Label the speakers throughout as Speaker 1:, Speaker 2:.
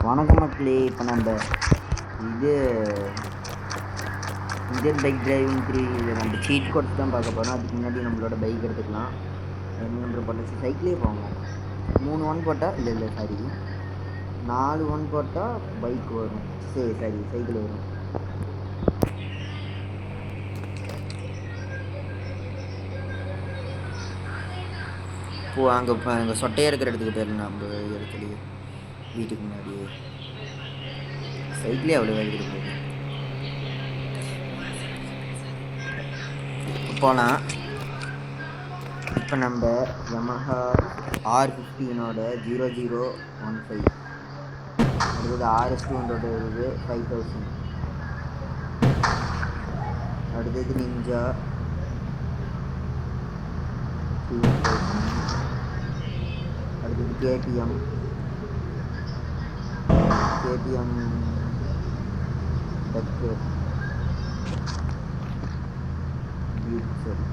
Speaker 1: வணக்கம் மக்களே. இப்போ நம்ம இது இந்தியன் பைக் டிரைவிங் 3 நம்ம சீட் கோட்ஸ் தான் பார்க்க போகிறோம். அதுக்கு முன்னாடி நம்மளோட பைக் எடுத்துக்கலாம். மூன்று போட்டால் சைக்கிளே போவோம். 3 1 போட்டால் இல்லை சாரி 4 1 போட்டால் பைக் வரும். சரி சைக்கிள் வரும். அங்கே சொட்டையாக இருக்கிற இடத்துக்கு போயிடலாம். நம்ம இடத்துலையே வீட்டுக்கு முன்னாடியே சைக்கிளே அவ்வளோ வேலை இருக்குது. போகலாம். இப்போ நம்ம Yamaha R15ஓட 0015 அடுத்தது RS200 இருக்குது 5000. அடுத்தது நிஞ்சா 2000. அடுத்தது KTM டக்கு சரி.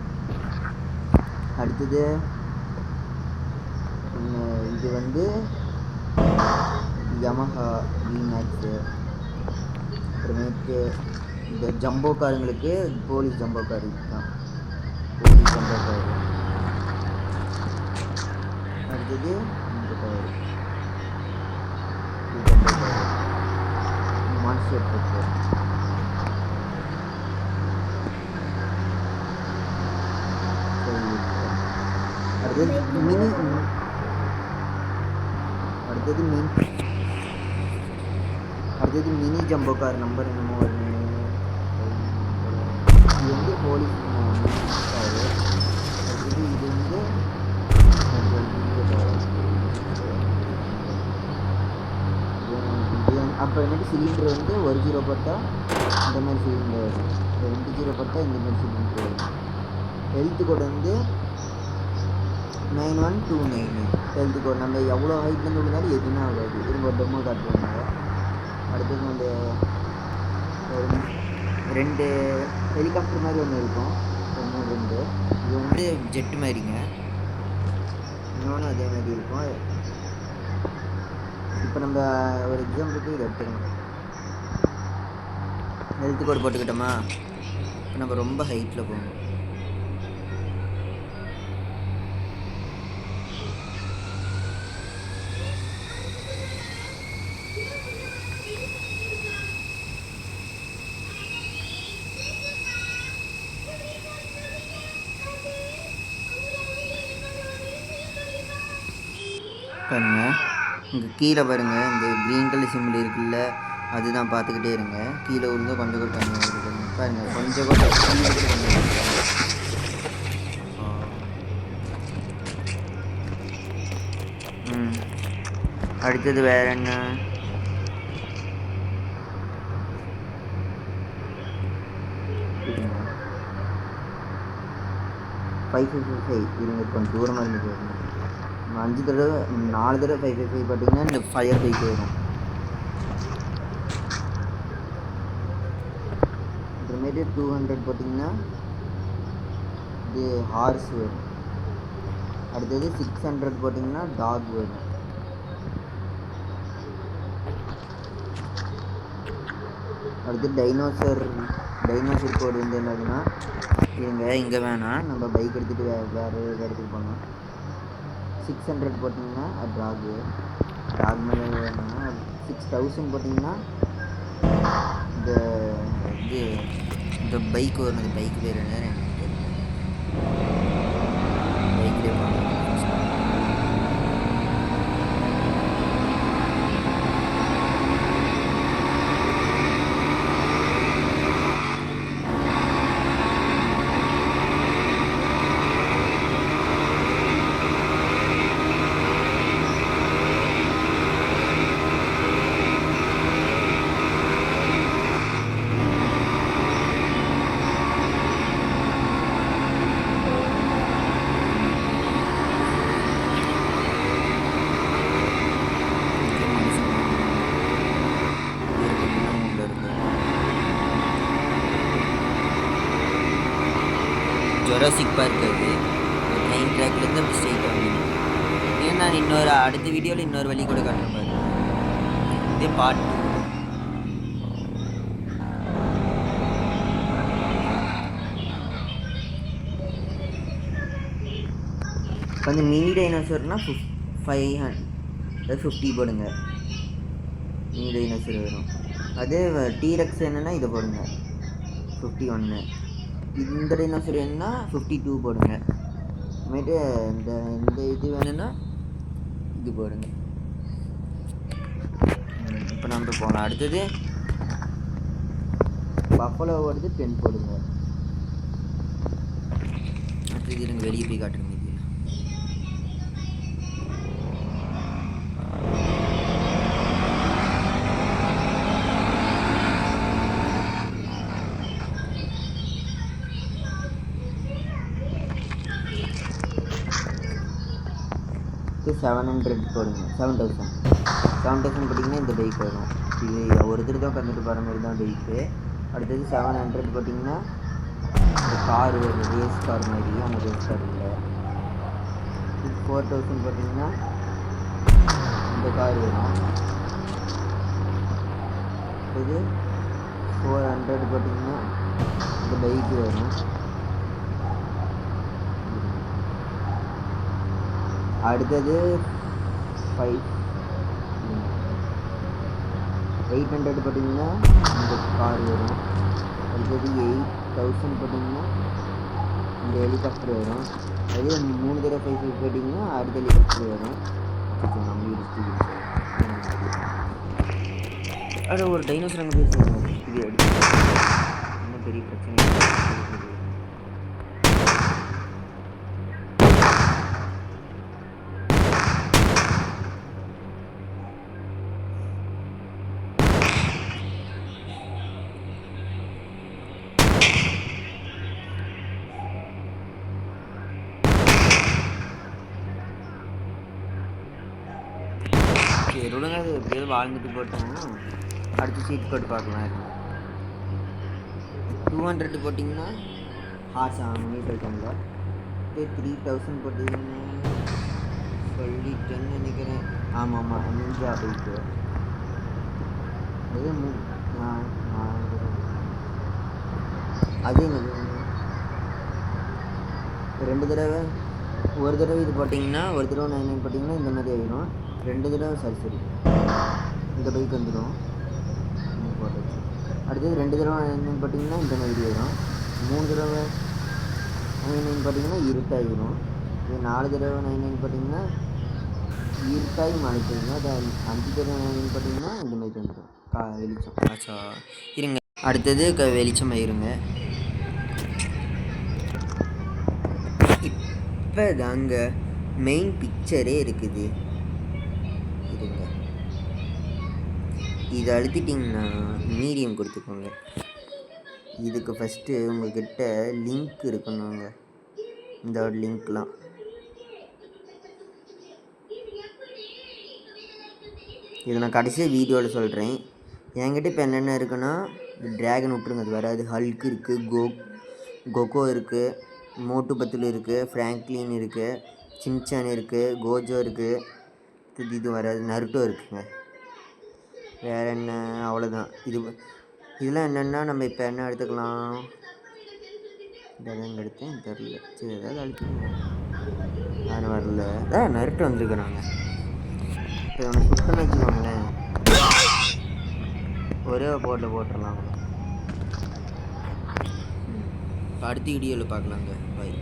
Speaker 1: அடுத்தது இது வந்து Yamaha VMAX. அப்புறமேட்டு இந்த ஜம்போ காருங்களுக்கு போலீஸ் ஜம்போ கார் தான். Police jumbo car. அடுத்தது இந்த car jumbo car monster truck. அடுத்தது மினி ஜம்போ கார் நம்பர் என்னமோ வருது. இது வந்து போலீஸ் காரு. அடுத்தது இது வந்து அப்புறமேட்டு சிலிண்டர் வந்து 1 0 போட்டால் இந்த மாதிரி சிலிண்டர் வரும். 2 0 போட்டால் இந்த மாதிரி சிலிண்டர் வரும். ஹெல்த் கோட் வந்து 9129 ஹெல்த் கோட். நம்ம எவ்வளோ ஹைட்லேருந்து விழுந்தாலும் எதுவுமே ஆகாது. திரும்ப ஒரு டெமோ காட்டுவாங்க. அடுத்தது வந்து 2 ஹெலிகாப்டர் மாதிரி ஒன்று இருக்கும். 2 இது வந்து ஜெட்டு மாதிரிங்க. இன்னொன்று அதே மாதிரி இருக்கும். இப்போ நம்ம ஒரு எக்ஸாம்பிளுக்கு இதை எடுத்துக்கணும். ஹெல்த் கோட் போட்டுக்கிட்டோமா. இப்போ நம்ம ரொம்ப ஹைட்டில் போகணும். பாருங்க இங்கே கீழே பாருங்கள், இந்த க்ரீன் கலர் சிம்பிள் இருக்குல்ல, அதுதான் பார்த்துக்கிட்டே இருங்க. கீழே விழுந்து கொஞ்சம் கூட தண்ணி வருது பாருங்கள். கொஞ்சம் கூட அடுத்தது வேறு என்ன? 555 இருங்க. கொஞ்சம் தூரமாக இருந்து 4 தடவை 555 பார்த்தீங்கன்னா இந்த ஃபயர் பைக் வரும். அப்புறமேட்டு 200 பார்த்தீங்கன்னா இது ஹார்ஸ் வரும். அடுத்தது 600 பார்த்தீங்கன்னா டாக் வரும். அடுத்து டைனோசர் கோடு வந்து என்னதுன்னா இங்கே வேணாம், நம்ம பைக் எடுத்துகிட்டு வேறு இடத்துக்கு போனோம். 600 போட்டிங்கன்னா டாக் மேலே வேணும்னா 6000 போட்டிங்கன்னா இந்த பைக் வரும். பைக் பேர் என்ன? பைக்லேயே போகணும். ஜொராசிக் பார்க் அது ட்ரெயின் ட்ராக்லேருந்து அப்படி ஸ்ட்ரெயிட்டாக வந்து. ஏன்னா நான் அடுத்த வீடியோவில் இன்னொரு வழி கூட காட்டுறேன் பாரு. இதே பார்ட் 2. வந்து மினி டைனோசர்னால் 550 போடுங்க, மினி டைனோசர் வரும். அதே டீரெக்ஸ் என்னென்னா இதை போடுங்க 51. இந்த டைனோசர் என்னன்னா 52 போடுங்க. அப்புறமேட்டு இந்த இது வேணும்னா இது போடுங்க. இப்போ நம்ம போகலாம். அடுத்தது பஃபலோ வருது 10 போடுங்க. அடுத்தது இருங்க வெளியே போய் காட்டுறேன். இது 700 போடுங்க. 7000 போட்டிங்கன்னா இந்த பைக் வரும். இது ஒரு தான் உட்காந்துட்டு போகிற மாதிரி தான் பைக்கு. அடுத்தது 700 போட்டிங்கன்னா இந்த கார் வரும், ரேஸ் கார் மாதிரி. ஆனால் ரேஸ் கார் இல்லை. 4000 போட்டிங்கன்னா இந்த கார் வரும். அடுத்தது 400 போட்டிங்கன்னா இந்த பைக்கு வரும். அடுத்தது 800 போட்டிங்கன்னா இந்த கார் வரும். அடுத்தது 8000 போட்டிங்கன்னா இந்த ஹெலிகாப்டர் வரும். அதே 3 தடவை 5 போட்டிங்கன்னா அடுத்த ஹெலிகாப்டர் வரும். நம்ம அது ஒரு டைனோசர் அங்கே பேசுவாங்க. இது எடுத்து இன்னும் பெரிய பிரச்சனை. விடுங்க, அது எப்படியாவது வாழ்ந்துட்டு போட்டாங்கன்னா அடுத்து சீட் கோட் பார்க்கலாம். 200 போட்டிங்கன்னா ஹார்ஸ் ஆகணும்னு சொல்லிட்டாங்க. 3000 போட்டிங்கன்னா சொல்லிட்டேன்னு நினைக்கிறேன். ஆமாம் நிஞ்சா பைக்கு. அது ரெண்டு தடவை, ஒரு தடவை இது போட்டிங்கன்னா, ஒரு தடவை 99 போட்டிங்கன்னா இந்த மாதிரி ஆகிடும். 2 தடவை சரி இந்த பைக் வந்துடும். போட்டாச்சு. அடுத்தது 2 தடவை 99 போட்டிங்கன்னா இந்த மாதிரி வரும். 3 தடவை 99 போட்டிங்கன்னா இருட்டாகிடும். இது 4 தடவை 99 போட்டிங்கன்னா இருட்டாகி மழை பெய்யும். அது 5 தடவை 99 போட்டிங்கன்னா இந்த மாதிரி வந்துடும் வெளிச்சம். ஆச்சா இருங்க. அடுத்தது வெளிச்சம் ஆயிருங்க. இப்போ தாங்க மெயின் பிக்சரே இருக்குது. இருங்க, இதை அழுத்திட்டிங்கன்னா மீடியம் கொடுத்துக்கோங்க. இதுக்கு ஃபஸ்ட்டு உங்கள்கிட்ட லிங்க் இருக்கணுங்க. இந்த லிங்க்லாம் இதை நான் கடைசியாக வீடியோவில் சொல்கிறேன். என்கிட்ட இப்போ என்னென்ன இருக்குன்னா, ட்ராகன் விட்ருங்க, அது வராது. ஹல்க் இருக்குது, கொக்கோ இருக்குது, மோட்டு பத்துல் இருக்குது, ஃப்ராங்க்லின் இருக்குது, சின்சான் இருக்குது, கோஜோ இருக்குது. இது வராது. நருட்டோ இருக்குங்க. வேறு என்ன, அவ்வளோதான். இதெல்லாம் என்னென்னா நம்ம இப்போ என்ன எடுத்துக்கலாம். இதெல்லாம் எடுத்தேன் தெரியல. சரி ஏதாவது அழுத்திங்க. யாரும் வரல. நருட்டோ வந்துருக்குறாங்க. இப்போ இவனை சுத்தம் வச்சுக்கோங்களேன். ஒரே போட்டுடலாம். அடுத்த வீடியோவில் பார்க்கலாங்க. பாய்.